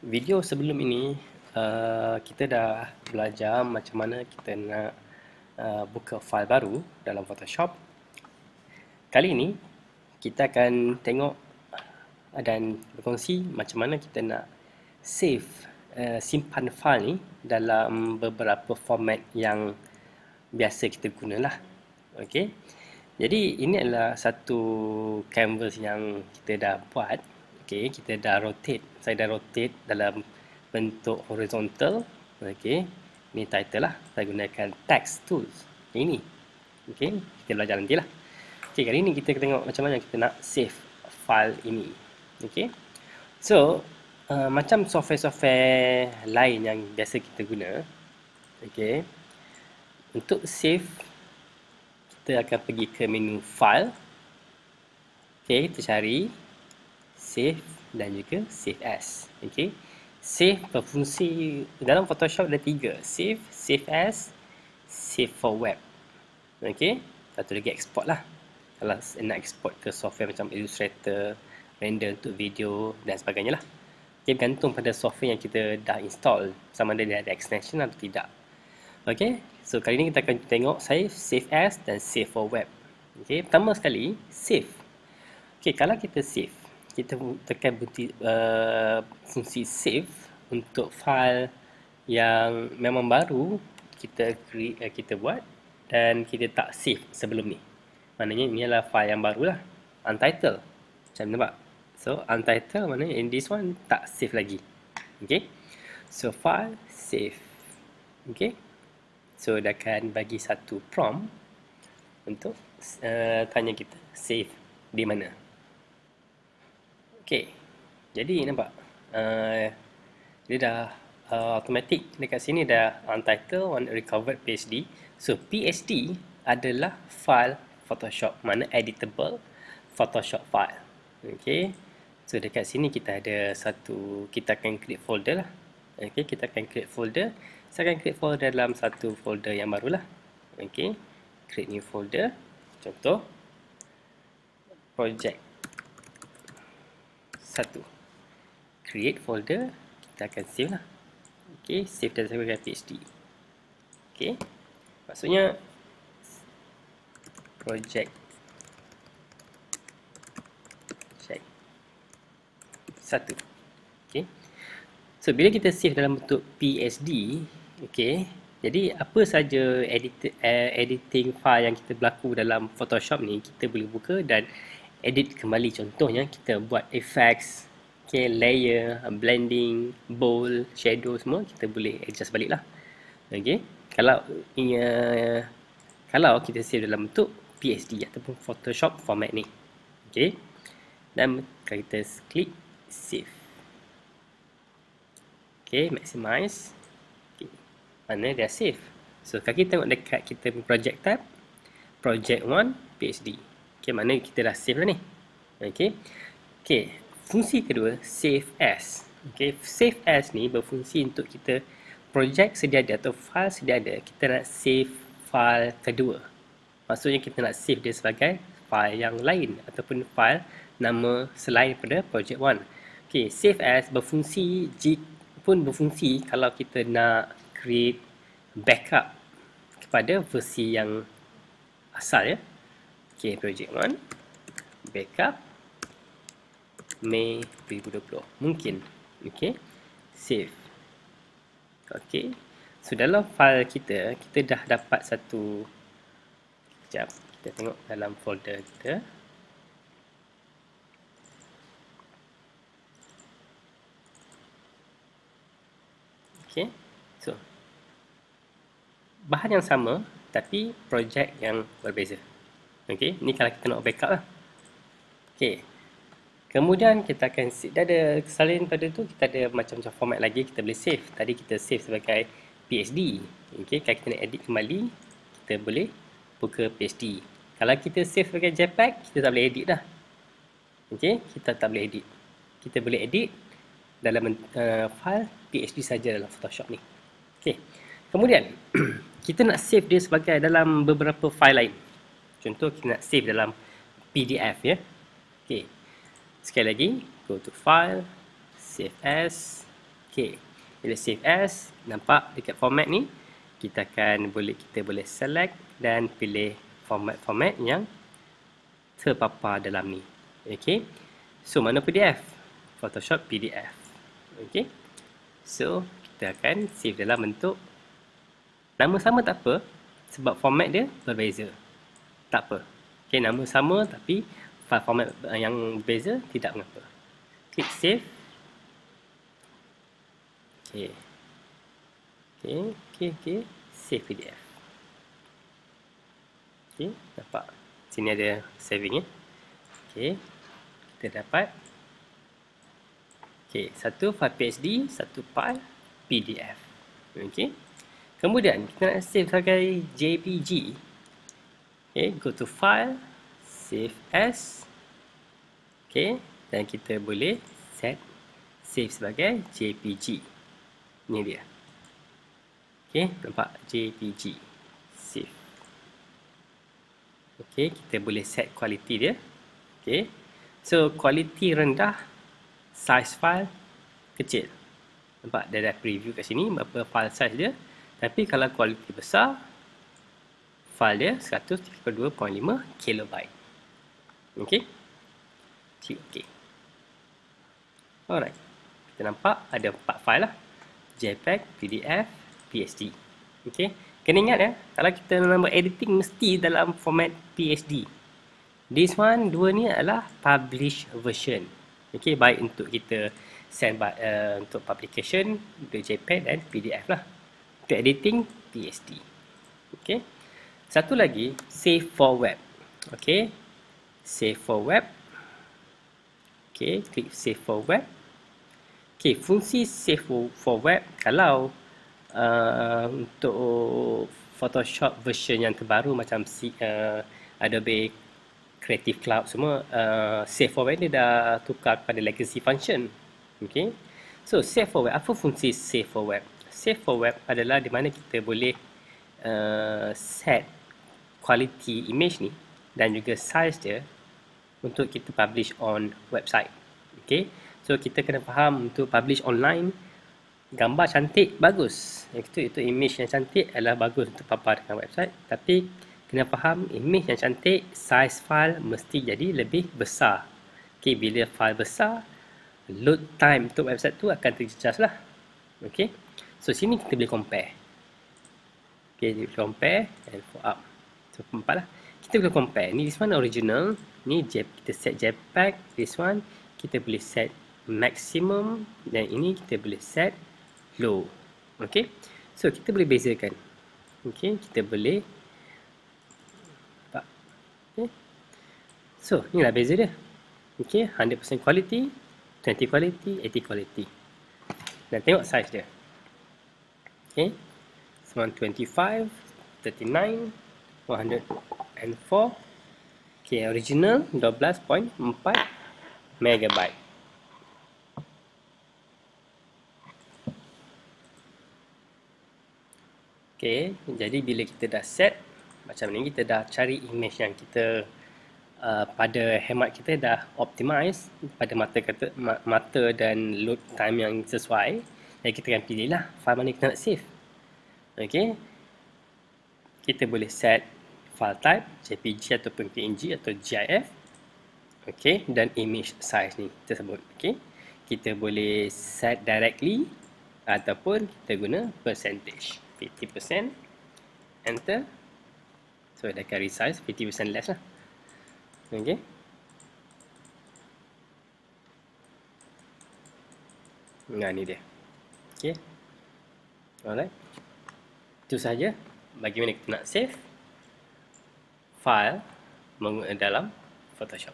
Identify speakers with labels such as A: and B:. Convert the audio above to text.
A: Video sebelum ini kita dah belajar macam mana kita nak buka fail baru dalam Photoshop. Kali ini kita akan tengok dan berkongsi macam mana kita nak save simpan fail ni dalam beberapa format yang biasa kita gunalah. Okey. Jadi ini adalah satu canvas yang kita dah buat. Okey, kita dah rotate. Saya dah rotate dalam bentuk horizontal. Okey, ini title lah. Saya gunakan text tools. Ini. Okey, kita belajar nanti lah. Okey, kali ini kita tengok macam mana kita nak save file ini. Okey. So, macam software-software lain yang biasa kita guna. Okey. Untuk save, kita akan pergi ke menu file. Okey, kita cari save dan juga save as. Okey. Save berfungsi dalam Photoshop ada 3. Save, save as, save for web. Okey. Satu lagi export lah. Kalau nak export ke software macam Illustrator, render untuk video dan sebagainya lah. Okey, bergantung pada software yang kita dah install, sama ada dia ada extension atau tidak. Okey. So kali ni kita akan tengok save as dan save for web. Okey, pertama sekali save. Okey, kalau kita save, kita tekan fungsi save untuk file yang memang baru kita buat dan kita tak save sebelum ni. Maknanya ini adalah file yang barulah, untitled. Macam nampak. So untitled maknanya in this one tak save lagi. Okey. So file save. Okey. So dia akan bagi satu prompt untuk tanya kita save di mana. Okey, jadi nampak dia dah automatic dekat sini dah untitled one recovered PSD. So PSD adalah file Photoshop, mana editable Photoshop file. Okey, so dekat sini kita ada satu, kita akan create folder lah. Okey, kita akan create folder. Saya akan create folder dalam satu folder yang barulah. Okey, create new folder. Contoh project 1. Create folder, kita akan save lah. Okey, save dan sebagai PSD. Okey, maksudnya project 1. Okey, so bila kita save dalam bentuk PSD, okey, jadi apa saja editing file yang kita berlaku dalam Photoshop ni kita boleh buka dan edit kembali. Contohnya kita buat effects, okay, layer, blending, bold, shadow, semua kita boleh adjust balik lah. Okay. Kalau kita save dalam bentuk PSD ataupun Photoshop format ni. Okay. Dan kita klik save. Okay, maximize. Okay. Mana dia save. So kalau kita tengok dekat kita project tab, project 1 PSD. Okay, mana kita dah save lah ni. Okay. Okay, fungsi kedua save as. Okay, save as ni berfungsi untuk kita project sedia ada atau file sedia ada, kita nak save file kedua. Maksudnya kita nak save dia sebagai file yang lain ataupun file nama selain daripada project 1. Okay, save as berfungsi kalau kita nak create backup kepada versi yang asal ya. Okay, project 1 backup Mei 2020 mungkin. Okay, save. Okay, so dalam file kita dah dapat satu. Sekejap, kita tengok dalam folder kita. Okay, so bahan yang sama tapi projek yang berbeza. Okey, ni kalau kita nak backup lah. Okey. Kemudian kita akan dah ada selain pada tu kita ada macam-macam format lagi kita boleh save. Tadi kita save sebagai PSD. Okey, kalau kita nak edit kembali, kita boleh buka PSD. Kalau kita save sebagai JPEG, kita tak boleh edit dah. Okey, kita tak boleh edit. Kita boleh edit dalam file PSD saja dalam Photoshop ni. Okey. Kemudian kita nak save dia sebagai dalam beberapa file lain. Contoh kita nak save dalam PDF ya. Okey. Sekali lagi, go to file, save as, Okey. Bila save as, nampak dekat format ni, kita boleh select dan pilih format yang terpapar dalam ni. Okey. So mana PDF? Photoshop PDF. Okey. So kita akan save dalam bentuk nama sama tak apa, sebab format dia berbeza. Tak apa. Okey, nama sama tapi file format yang berbeza tidak mengapa. Klik save. Okey. Okey. Save PDF. Okey, nampak. Sini ada saving ya. Okey. Kita dapat satu file PSD, satu file PDF. Okey. Kemudian kita nak save sebagai JPG. Okey, go to file, save as. Okey, dan kita boleh save sebagai JPG. Ini dia. Okey, nampak JPG. Save. Okey, kita boleh set quality dia. Okey. So, quality rendah, size file kecil. Nampak dia dah preview kat sini berapa file size dia. Tapi kalau quality besar, file dia 132.5 KB. Okey. Klik OK. Alright. Kita nampak ada 4 file lah. JPEG, PDF, PSD. Okey. Kena ingat ya, kalau kita nak buat editing mesti dalam format PSD. This one, dua ni adalah publish version. Okey, baik untuk kita send untuk publication, untuk JPEG dan PDF lah. Untuk editing, PSD. Okey. Satu lagi, save for web. Okey. Save for web. Okey, klik save for web. Okey, fungsi save for web kalau untuk Photoshop version yang terbaru macam Adobe Creative Cloud semua, save for web ni dah tukar kepada legacy function. Okey. So, save for web. Apa fungsi save for web? Save for web adalah di mana kita boleh set quality image ni dan juga size dia untuk kita publish on website. Okay, so kita kena faham untuk publish online, gambar cantik bagus, itu image yang cantik adalah bagus untuk papar dengan website, tapi kena faham image yang cantik, size file mesti jadi lebih besar. Okay, bila file besar, load time untuk website tu akan terjejas lah. Okay, so sini kita boleh compare. Okay, compare and for up. So, nampak lah. Kita boleh compare. Ni this one original. Ni kita set JPEG. This one kita boleh set maximum. Dan ini kita boleh set low. Okay. So, kita boleh bezakan. Okay. Kita boleh. Nampak. Okay. So, inilah beza dia. Okay. 100% quality. 20 quality. 80 quality. Dan tengok size dia. Okay. 125, 39, 104. Okay, original 12.4 MB. Okay, jadi bila kita dah set macam ni, kita dah cari image yang kita pada hemat kita dah optimize pada mata dan load time yang sesuai. Jadi kita akan pilih lah file mana kita nak save. Okay, kita boleh set file type JPG ataupun PNG atau GIF. Okay, dan image size ni tersebut. Okay, kita boleh set directly ataupun kita guna percentage 50%, enter. So dia akan resize 50% less lah. Okay, nah ni dia. Okay, alright. Itu sahaja bagaimana kita nak save file dalam Photoshop.